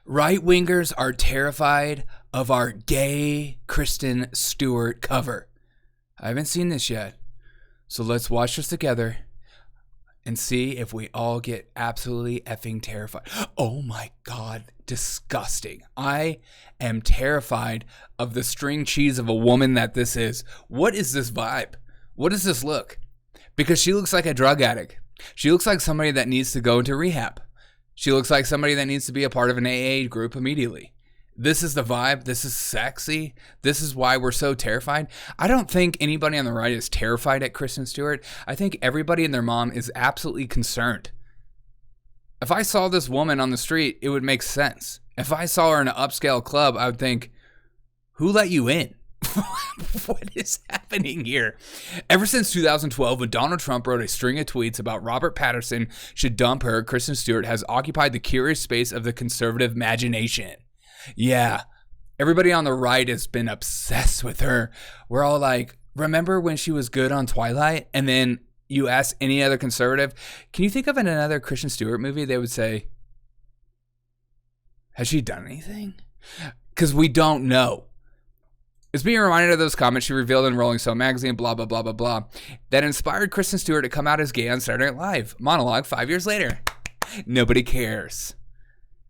Right wingers are terrified of our gay Kristen Stewart cover. I haven't seen this yet, so let's watch this together and see if we all get absolutely effing terrified. Oh my God, disgusting. I am terrified of the string cheese of a woman that this is. What is this vibe? What does this look? Because she looks like a drug addict. She looks like somebody that needs to go into rehab. She looks like somebody that needs to be a part of an AA group immediately. This is the vibe. This is sexy. This is why we're so terrified. I don't think anybody on the right is terrified at Kristen Stewart. I think everybody and their mom is absolutely concerned. If I saw this woman on the street, it would make sense. If I saw her in an upscale club, I would think, who let you in? What is happening here? Ever since 2012, when Donald Trump wrote a string of tweets about Robert Pattinson should dump her, Kristen Stewart has occupied the curious space of the conservative imagination. Yeah, everybody on the right has been obsessed with her. We're all like, remember when she was good on Twilight? And then you ask any other conservative, can you think of another Kristen Stewart movie? They would say, has she done anything? Because we don't know. It's being reminded of those comments she revealed in Rolling Stone magazine, blah, blah, blah, blah, blah, that inspired Kristen Stewart to come out as gay on Saturday Night Live. Monologue 5 years later. Nobody cares.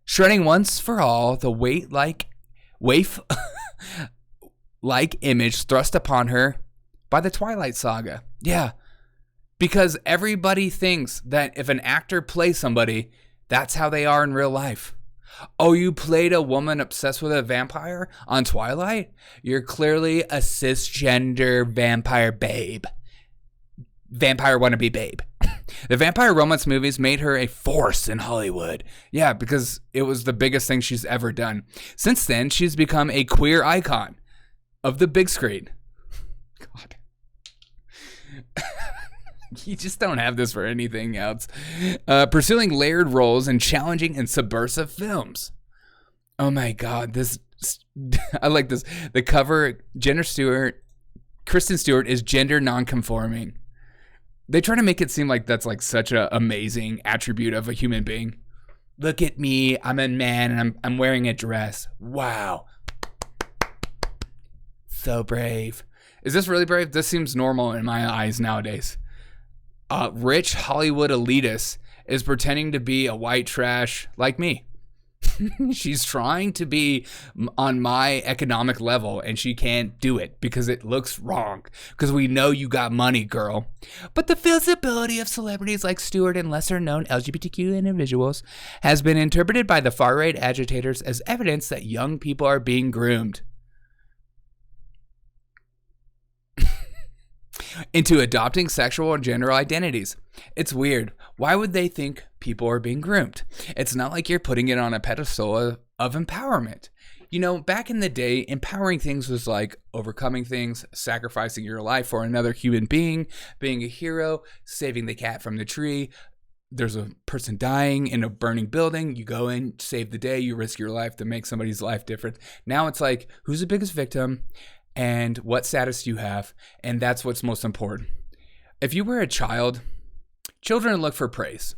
Shredding once for all the waif-like image thrust upon her by the Twilight Saga. Yeah, because everybody thinks that if an actor plays somebody, that's how they are in real life. Oh, you played a woman obsessed with a vampire on Twilight? You're clearly a cisgender vampire babe. Vampire wannabe babe. The vampire romance movies made her a force in Hollywood. Yeah, because it was the biggest thing she's ever done. Since then, she's become a queer icon of the big screen. God. You just don't have this for anything else. Pursuing layered roles in challenging and subversive films. Oh my God, this I like this. The cover, Kristen Stewart is gender non-conforming. They try to make it seem like that's like such an amazing attribute of a human being. Look at me, I'm a man and I'm wearing a dress. Wow. So brave. Is this really brave? This seems normal in my eyes nowadays. Rich Hollywood elitist is pretending to be a white trash like me. She's trying to be on my economic level and she can't do it because it looks wrong. Because we know you got money, girl. But the visibility of celebrities like Stewart and lesser known LGBTQ individuals has been interpreted by the far right agitators as evidence that young people are being groomed into adopting sexual and gender identities. It's weird. Why would they think people are being groomed? It's not like you're putting it on a pedestal of empowerment. You know, back in the day, empowering things was like overcoming things, sacrificing your life for another human being, being a hero, saving the cat from the tree. There's a person dying in a burning building. You go in, save the day, you risk your life to make somebody's life different. Now it's like, who's the biggest victim? And what status do you have? And that's what's most important. If you were a child, children look for praise.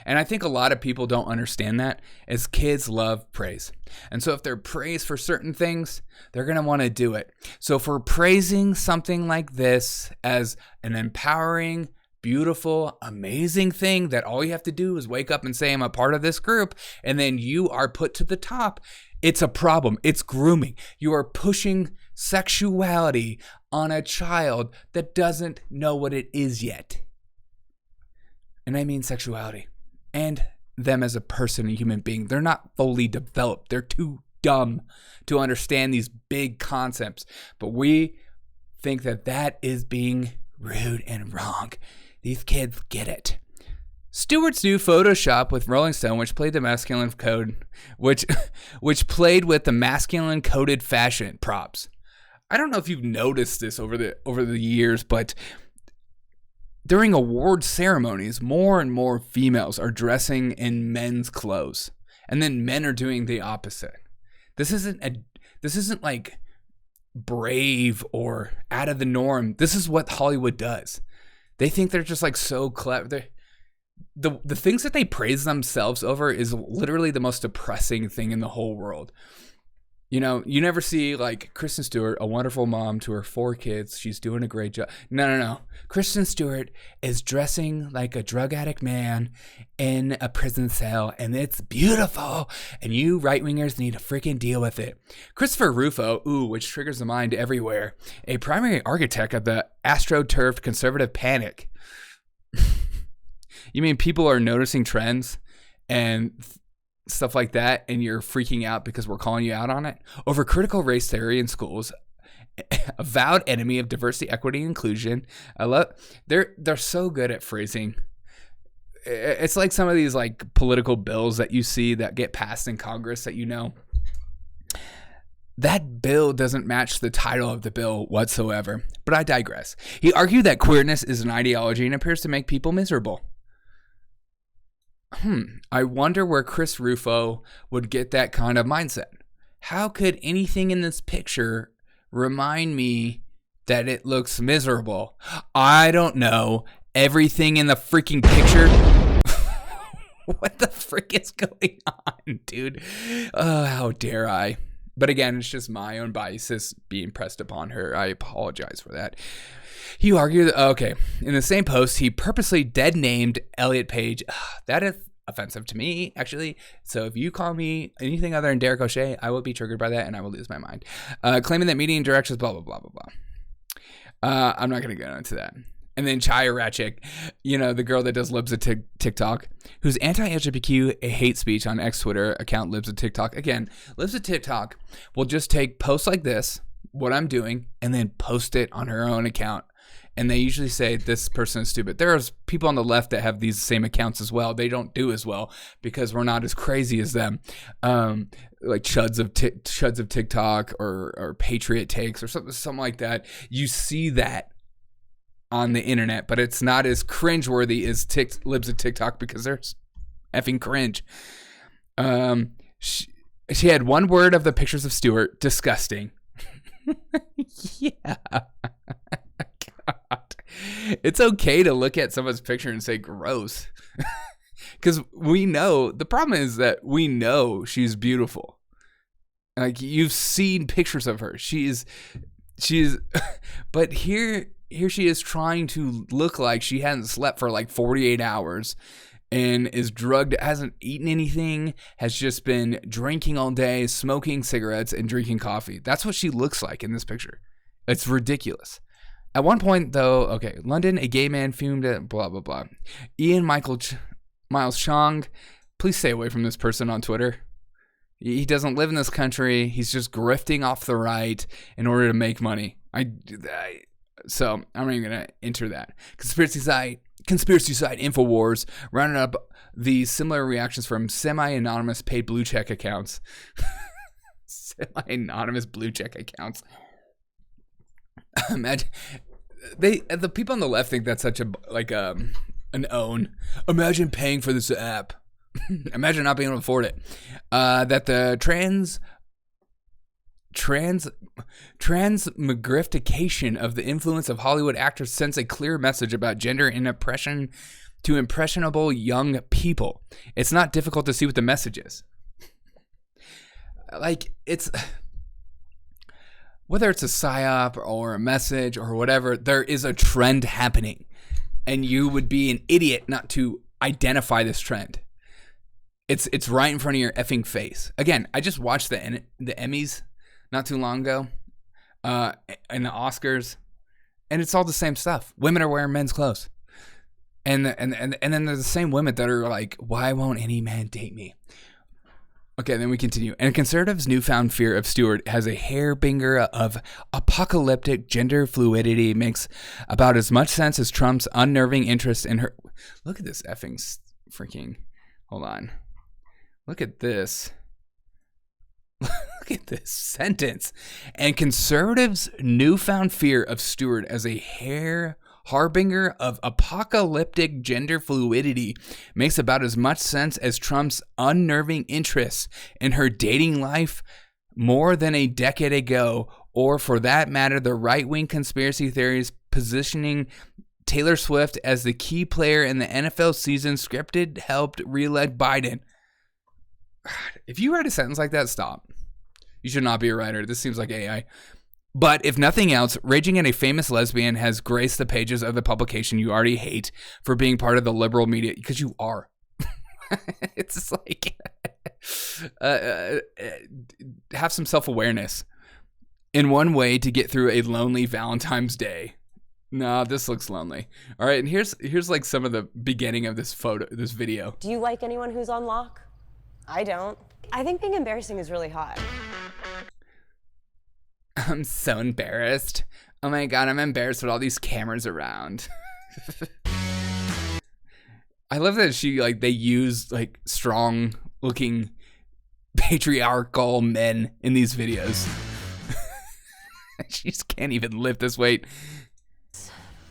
And I think a lot of people don't understand that, as kids love praise. And so if they're praised for certain things, they're going to want to do it. So if we're praising something like this as an empowering, beautiful, amazing thing that all you have to do is wake up and say, I'm a part of this group, and then you are put to the top, it's a problem. It's grooming. You are pushing sexuality on a child that doesn't know what it is yet. And I mean sexuality. And them as a person, a human being. They're not fully developed. They're too dumb to understand these big concepts. But we think that that is being rude and wrong. These kids get it. Stewart's new Photoshop with Rolling Stone, which played the masculine code, which played with the masculine coded fashion props. I don't know if you've noticed this over the years, but during award ceremonies, more and more females are dressing in men's clothes, and then men are doing the opposite. This isn't like brave or out of the norm. This is what Hollywood does. They think they're just like so clever. the things that they praise themselves over is literally the most depressing thing in the whole world. You know, you never see like Kristen Stewart, a wonderful mom to her 4 kids. She's doing a great job. No. Kristen Stewart is dressing like a drug addict man in a prison cell, and it's beautiful. And you right-wingers need to freaking deal with it. Christopher Rufo, which triggers the mind everywhere, a primary architect of the astroturfed conservative panic. You mean people are noticing trends and stuff like that, and you're freaking out because we're calling you out on it? Over critical race theory in schools, avowed enemy of diversity, equity, and inclusion. I love they're so good at phrasing. It's like some of these like political bills that you see that get passed in Congress that, you know, that bill doesn't match the title of the bill whatsoever. But I digress. He argued that queerness is an ideology and appears to make people miserable. I wonder where Chris Rufo would get that kind of mindset. How could anything in this picture remind me that it looks miserable? I don't know. Everything in the freaking picture. What the frick is going on, dude? How dare I? But again, it's just my own biases being pressed upon her. I apologize for that. He argued, in the same post, he purposely dead-named Elliot Page. That is offensive to me, actually. So if you call me anything other than Derek O'Shea, I will be triggered by that and I will lose my mind. Claiming that meeting directions, blah, blah, blah, blah, blah. I'm not going to go into that. And then Chaya Ratchik, you know, the girl that does Libs of TikTok, whose anti-LGBTQ hate speech on X Twitter account Libs of TikTok. Again, Libs of TikTok will just take posts like this, what I'm doing, and then post it on her own account. And they usually say this person is stupid. There's people on the left that have these same accounts as well. They don't do as well because we're not as crazy as them. Like chuds of TikTok or Patriot Takes or something like that. You see that on the internet, but it's not as cringeworthy as Libs of TikTok because they're effing cringe. She had one word of the pictures of Stewart: disgusting. Yeah. God. It's okay to look at someone's picture and say gross. Because we know, the problem is that we know she's beautiful. Like, you've seen pictures of her. She's but here she is trying to look like she hasn't slept for like 48 hours and is drugged, hasn't eaten anything, has just been drinking all day, smoking cigarettes and drinking coffee. That's what she looks like in this picture. It's ridiculous. At one point, though, London, a gay man fumed at blah, blah, blah. Miles Chong, please stay away from this person on Twitter. He doesn't live in this country. He's just grifting off the right in order to make money. So I'm not even going to enter that. Conspiracy site InfoWars rounded up the similar reactions from semi-anonymous paid blue check accounts. Semi-anonymous blue check accounts. Imagine the people on the left think that's such an own. Imagine paying for this app. Imagine not being able to afford it. That the transmigrification of the influence of Hollywood actors sends a clear message about gender and oppression to impressionable young people. It's not difficult to see what the message is. Like, it's whether it's a psyop or a message or whatever, there is a trend happening, and you would be an idiot not to identify this trend. It's right in front of your effing face. Again, I just watched the Emmys not too long ago, and the Oscars, and it's all the same stuff. Women are wearing men's clothes, and then there's the same women that are like, "Why won't any man date me?" Okay, then we continue. And conservatives' newfound fear of Stewart has a hairbringer of apocalyptic gender fluidity, makes about as much sense as Trump's unnerving interest in her. Look at this effing freaking. Hold on. Look at this. Look at this sentence. And conservatives' newfound fear of Stewart as a harbinger of apocalyptic gender fluidity makes about as much sense as Trump's unnerving interest in her dating life more than a decade ago, or for that matter, the right-wing conspiracy theories positioning Taylor Swift as the key player in the NFL season scripted helped re-elect Biden. If you write a sentence like that, stop. You should not be a writer. This seems like AI. But if nothing else, raging at a famous lesbian has graced the pages of the publication you already hate for being part of the liberal media, because you are. It's just like, have some self-awareness. In one way to get through a lonely Valentine's Day. No, this looks lonely. All right, and here's like some of the beginning of this video. Do you like anyone who's on lock? I don't. I think being embarrassing is really hot. I'm so embarrassed. Oh my God, I'm embarrassed with all these cameras around. I love that they use like strong looking patriarchal men in these videos. She just can't even lift this weight.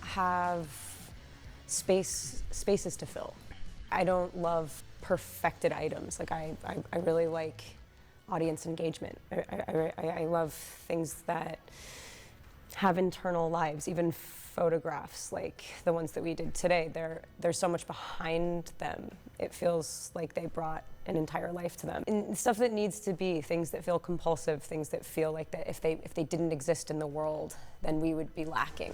Have spaces to fill. I don't love perfected items. Like I really like audience engagement. I love things that have internal lives, even photographs like the ones that we did today. There's so much behind them. It feels like they brought an entire life to them. And stuff that needs to be, things that feel compulsive, things that feel like that if they didn't exist in the world, then we would be lacking.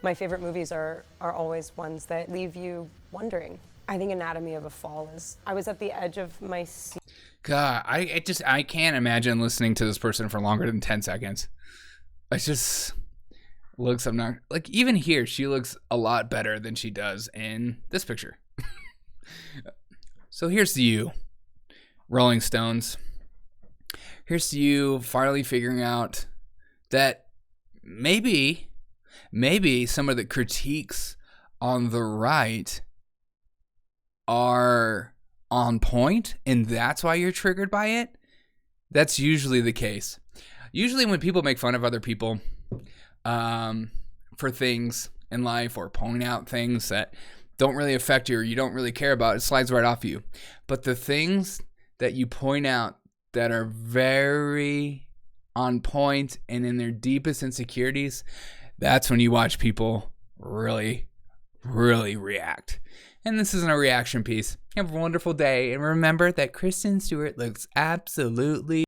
My favorite movies are always ones that leave you wondering. I think Anatomy of a Fall is, I was at the edge of my seat. God, I can't imagine listening to this person for longer than 10 seconds. It just looks, I'm not, like even here, she looks a lot better than she does in this picture. So here's to you, Rolling Stones. Here's to you finally figuring out that maybe some of the critiques on the right are on point, and that's why you're triggered by it. That's usually the case. Usually when people make fun of other people for things in life or point out things that don't really affect you or you don't really care about, it slides right off you. But the things that you point out that are very on point and in their deepest insecurities, that's when you watch people really, really react. And this isn't a reaction piece. Have a wonderful day. And remember that Kristen Stewart looks absolutely